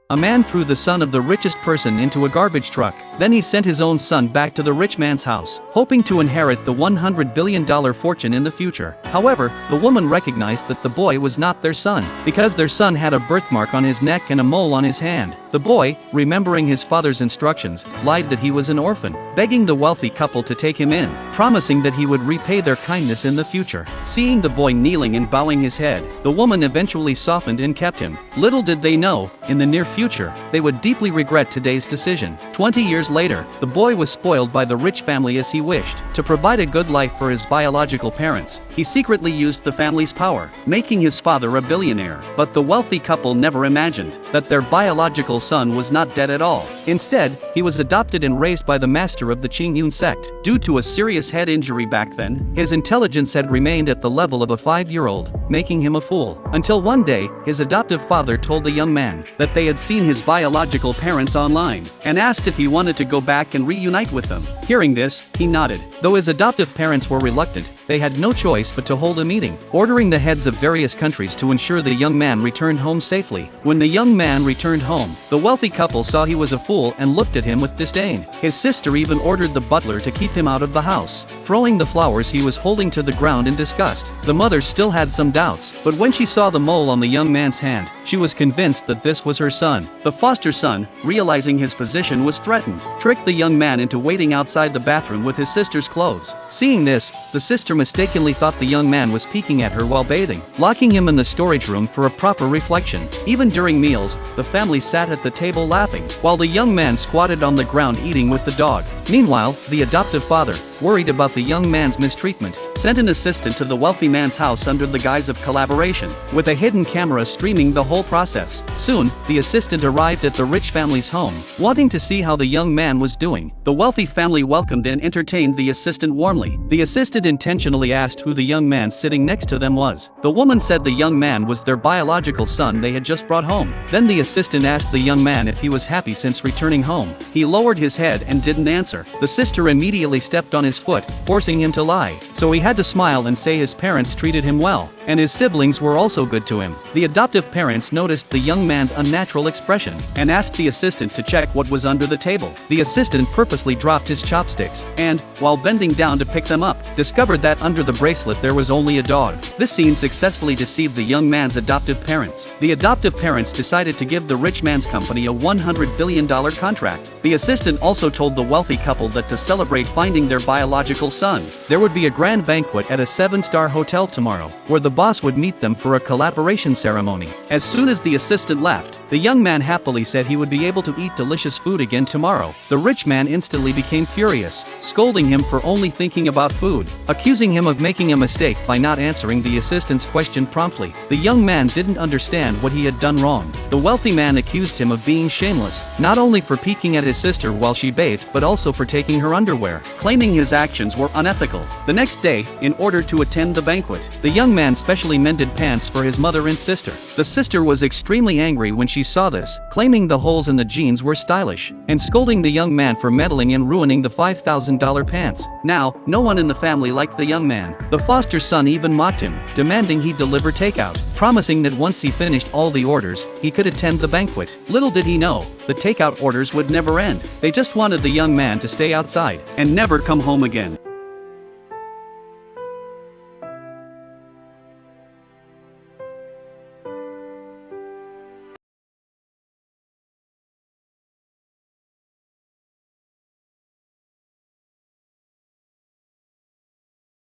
A man threw the son of the richest person into a garbage truck. Then he sent his own son back to the rich man's house, hoping to inherit the $100 billion fortune in the future. However, the woman recognized that the boy was not their son, because their son had a birthmark on his neck and a mole on his hand. The boy, remembering his father's instructions, lied that he was an orphan, begging the wealthy couple to take him in, promising that he would repay their kindness in the future. Seeing the boy kneeling and bowing his head, the woman eventually softened and kept him. Little did they know, in the near future, they would deeply regret today's decision. 20 years later, the boy was spoiled by the rich family as he wished. To provide a good life for his biological parents, he secretly used the family's power, making his father a billionaire. But the wealthy couple never imagined that their biological son was not dead at all. Instead, he was adopted and raised by the master of the Qingyun sect. Due to a serious head injury back then, his intelligence had remained at the level of a 5-year-old, making him a fool. Until one day, his adoptive father told the young man that they had seen his biological parents online, and asked if he wanted to go back and reunite with them. Hearing this, he nodded. Though his adoptive parents were reluctant, they had no choice but to hold a meeting, ordering the heads of various countries to ensure the young man returned home safely. When the young man returned home, the wealthy couple saw he was a fool and looked at him with disdain. His sister even ordered the butler to keep him out of the house, throwing the flowers he was holding to the ground in disgust. The mother still had some doubts, but when she saw the mole on the young man's hand, she was convinced that this was her son. The foster son, realizing his position was threatened, tricked the young man into waiting outside the bathroom with his sister's clothes. Seeing this, the sister mistakenly thought the young man was peeking at her while bathing, locking him in the storage room for a proper reflection. Even during meals, the family sat at the table laughing, while the young man squatted on the ground eating with the dog. Meanwhile, the adoptive father, worried about the young man's mistreatment, sent an assistant to the wealthy man's house under the guise of collaboration, with a hidden camera streaming the whole process. Soon, the assistant arrived at the rich family's home, wanting to see how the young man was doing. The wealthy family welcomed and entertained the assistant warmly. The assistant intentionally asked who the young man sitting next to them was. The woman said the young man was their biological son they had just brought home. Then the assistant asked the young man if he was happy since returning home. He lowered his head and didn't answer. The sister immediately stepped on his foot, forcing him to lie. So he had to smile and say his parents treated him well, and his siblings were also good to him. The adoptive parents noticed the young man's unnatural expression, and asked the assistant to check what was under the table. The assistant purposely dropped his chopsticks, and, while bending down to pick them up, discovered that under the bracelet there was only a dog. This scene successfully deceived the young man's adoptive parents. The adoptive parents decided to give the rich man's company a $100 billion contract. The assistant also told the wealthy couple that to celebrate finding their biological son, there would be a grand banquet at a 7-star hotel tomorrow, where the boss would meet them for a collaboration ceremony. As soon as the assistant left, the young man happily said he would be able to eat delicious food again tomorrow. The rich man instantly became furious, scolding him for only thinking about food, accusing him of making a mistake by not answering the assistant's question promptly. The young man didn't understand what he had done wrong. The wealthy man accused him of being shameless, not only for peeking at his sister while she bathed but also for taking her underwear, claiming his actions were unethical. The next day, in order to attend the banquet, the young man specially mended pants for his mother and sister. The sister was extremely angry when she saw this, claiming the holes in the jeans were stylish, and scolding the young man for meddling and ruining the $5,000 pants. Now, no one in the family liked the young man. The foster son even mocked him, demanding he deliver takeout, promising that once he finished all the orders, he could attend the banquet. Little did he know, the takeout orders would never end. They just wanted the young man to stay outside and never come home again.